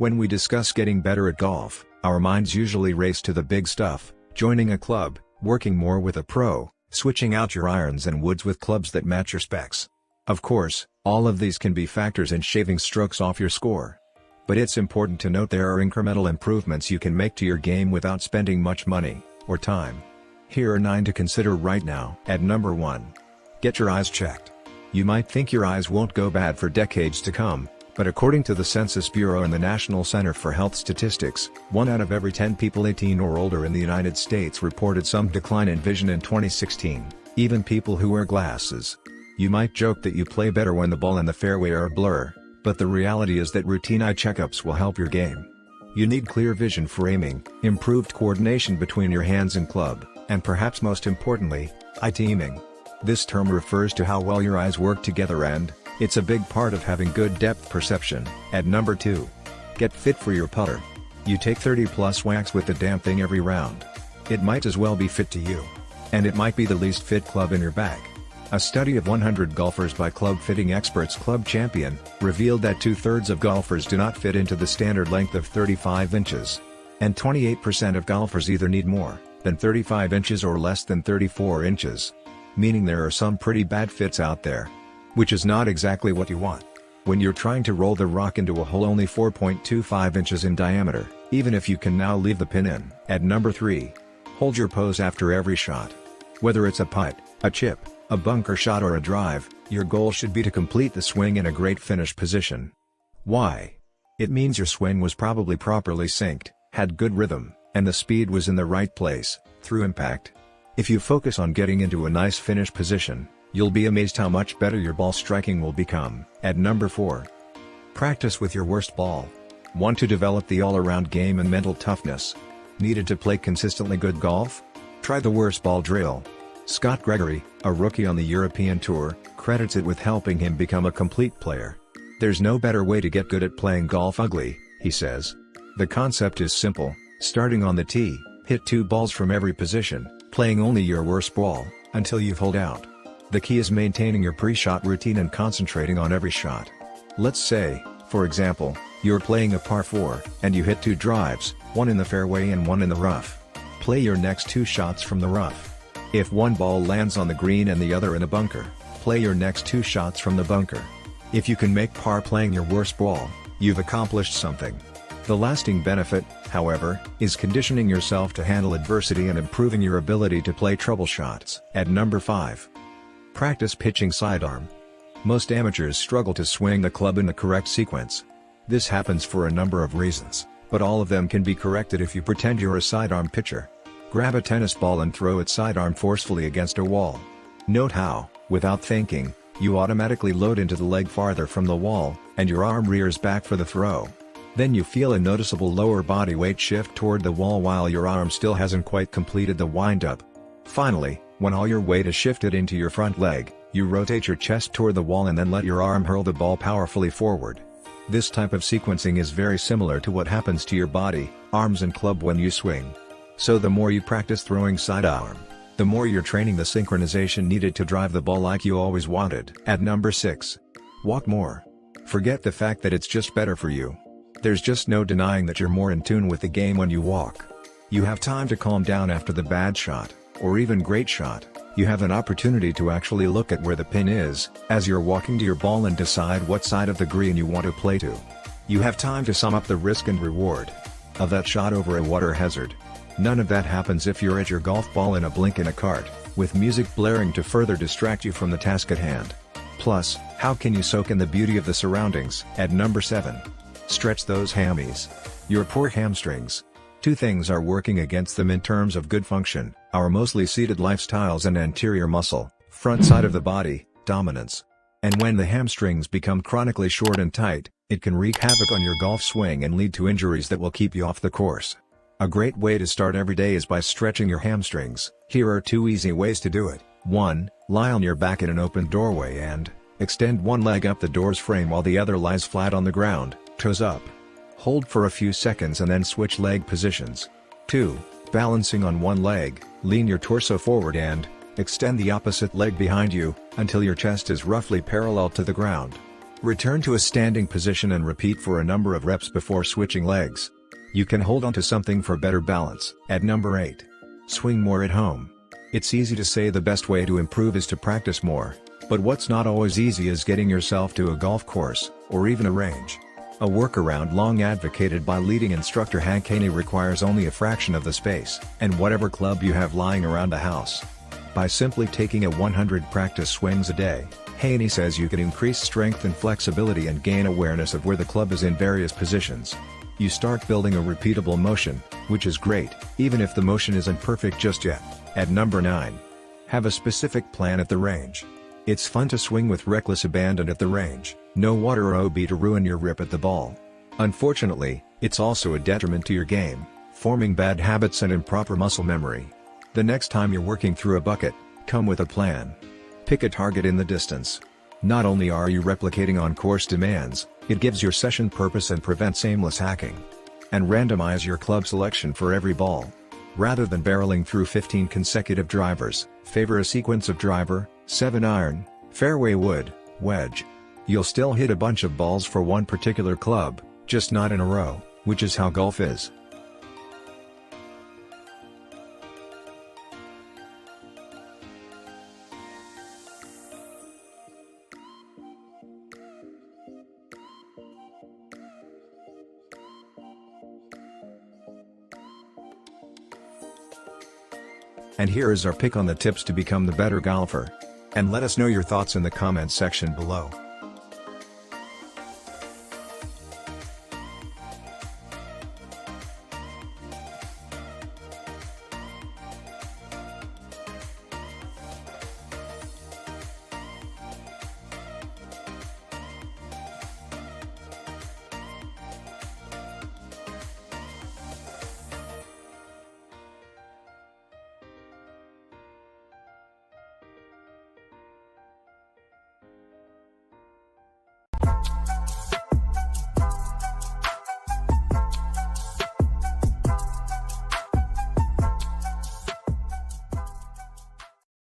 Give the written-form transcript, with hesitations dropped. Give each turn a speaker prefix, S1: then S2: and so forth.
S1: When we discuss getting better at golf, our minds usually race to the big stuff: joining a club, working more with a pro, switching out your irons and woods with clubs that match your specs. Of course, all of these can be factors in shaving strokes off your score. But it's important to note there are incremental improvements you can make to your game without spending much money or time. Here are 9 to consider right now. At number 1. Get your eyes checked. You might think your eyes won't go bad for decades to come, but according to the Census Bureau and the National Center for Health Statistics, 1 out of every 10 people 18 or older in the United States reported some decline in vision in 2016, even people who wear glasses. You might joke that you play better when the ball and the fairway are a blur, but the reality is that routine eye checkups will help your game. You need clear vision for aiming, improved coordination between your hands and club, and perhaps most importantly, eye teaming. This term refers to how well your eyes work together, and it's a big part of having good depth perception. At number 2. Get fit for your putter. You take 30+ whacks with the damn thing every round. It might as well be fit to you. And it might be the least fit club in your bag. A study of 100 golfers by Club Fitting Experts Club Champion revealed that 2/3 of golfers do not fit into the standard length of 35 inches. And 28% of golfers either need more than 35 inches or less than 34 inches. Meaning there are some pretty bad fits out there. Which is not exactly what you want when you're trying to roll the rock into a hole only 4.25 inches in diameter, even if you can now leave the pin in. At number 3. Hold your pose after every shot. Whether it's a putt, a chip, a bunker shot or a drive, your goal should be to complete the swing in a great finish position. Why? It means your swing was probably properly synced, had good rhythm, and the speed was in the right place, through impact. If you focus on getting into a nice finish position, you'll be amazed how much better your ball striking will become. At number 4. Practice with your worst ball. Want to develop the all-around game and mental toughness? Needed to play consistently good golf? Try the worst ball drill. Scott Gregory, a rookie on the European Tour, credits it with helping him become a complete player. There's no better way to get good at playing golf ugly, he says. The concept is simple: starting on the tee, hit 2 balls from every position, playing only your worst ball, until you've holed out. The key is maintaining your pre-shot routine and concentrating on every shot. Let's say, for example, you're playing a par 4, and you hit 2 drives, one in the fairway and one in the rough. Play your next 2 shots from the rough. If one ball lands on the green and the other in a bunker, play your next 2 shots from the bunker. If you can make par playing your worst ball, you've accomplished something. The lasting benefit, however, is conditioning yourself to handle adversity and improving your ability to play trouble shots. At number 5. Practice pitching sidearm. Most amateurs struggle to swing the club in the correct sequence. This happens for a number of reasons, but all of them can be corrected if you pretend you're a sidearm pitcher. Grab a tennis ball and throw it sidearm forcefully against a wall. Note how, without thinking, you automatically load into the leg farther from the wall, and your arm rears back for the throw. Then you feel a noticeable lower body weight shift toward the wall while your arm still hasn't quite completed the wind-up. Finally, when all your weight is shifted into your front leg, you rotate your chest toward the wall and then let your arm hurl the ball powerfully forward. This type of sequencing is very similar to what happens to your body, arms and club when you swing. So the more you practice throwing sidearm, the more you're training the synchronization needed to drive the ball like you always wanted. At number 6. Walk more. Forget the fact that it's just better for you. There's just no denying that you're more in tune with the game when you walk. You have time to calm down after the bad shot, or even great shot. You have an opportunity to actually look at where the pin is, as you're walking to your ball and decide what side of the green you want to play to. You have time to sum up the risk and reward of that shot over a water hazard. None of that happens if you're at your golf ball in a blink in a cart, with music blaring to further distract you from the task at hand. Plus, how can you soak in the beauty of the surroundings? At number 7. Stretch those hammies. Your poor hamstrings. 2 things are working against them in terms of good function: our mostly seated lifestyles and anterior muscle, front side of the body, dominance. And when the hamstrings become chronically short and tight, it can wreak havoc on your golf swing and lead to injuries that will keep you off the course. A great way to start every day is by stretching your hamstrings. Here are 2 easy ways to do it. 1. Lie on your back in an open doorway and extend one leg up the door's frame while the other lies flat on the ground, toes up. Hold for a few seconds and then switch leg positions. 2. Balancing on one leg, lean your torso forward and extend the opposite leg behind you, until your chest is roughly parallel to the ground. Return to a standing position and repeat for a number of reps before switching legs. You can hold onto something for better balance. At number 8. Swing more at home. It's easy to say the best way to improve is to practice more, but what's not always easy is getting yourself to a golf course, or even a range. A workaround long advocated by leading instructor Hank Haney requires only a fraction of the space and whatever club you have lying around the house. By simply taking a 100 practice swings a day, Haney says you can increase strength and flexibility and gain awareness of where the club is in various positions. You start building a repeatable motion, which is great, even if the motion isn't perfect just yet. At number 9. Have a specific plan at the range. It's fun to swing with reckless abandon at the range, no water or OB to ruin your rip at the ball. Unfortunately, it's also a detriment to your game, forming bad habits and improper muscle memory. The next time you're working through a bucket, come with a plan. Pick a target in the distance. Not only are you replicating on-course demands, it gives your session purpose and prevents aimless hacking. And randomize your club selection for every ball. Rather than barreling through 15 consecutive drivers, favor a sequence of driver, 7-iron, fairway wood, wedge. You'll still hit a bunch of balls for one particular club, just not in a row, which is how golf is. And here is our pick on the tips to become the better golfer. And let us know your thoughts in the comments section below.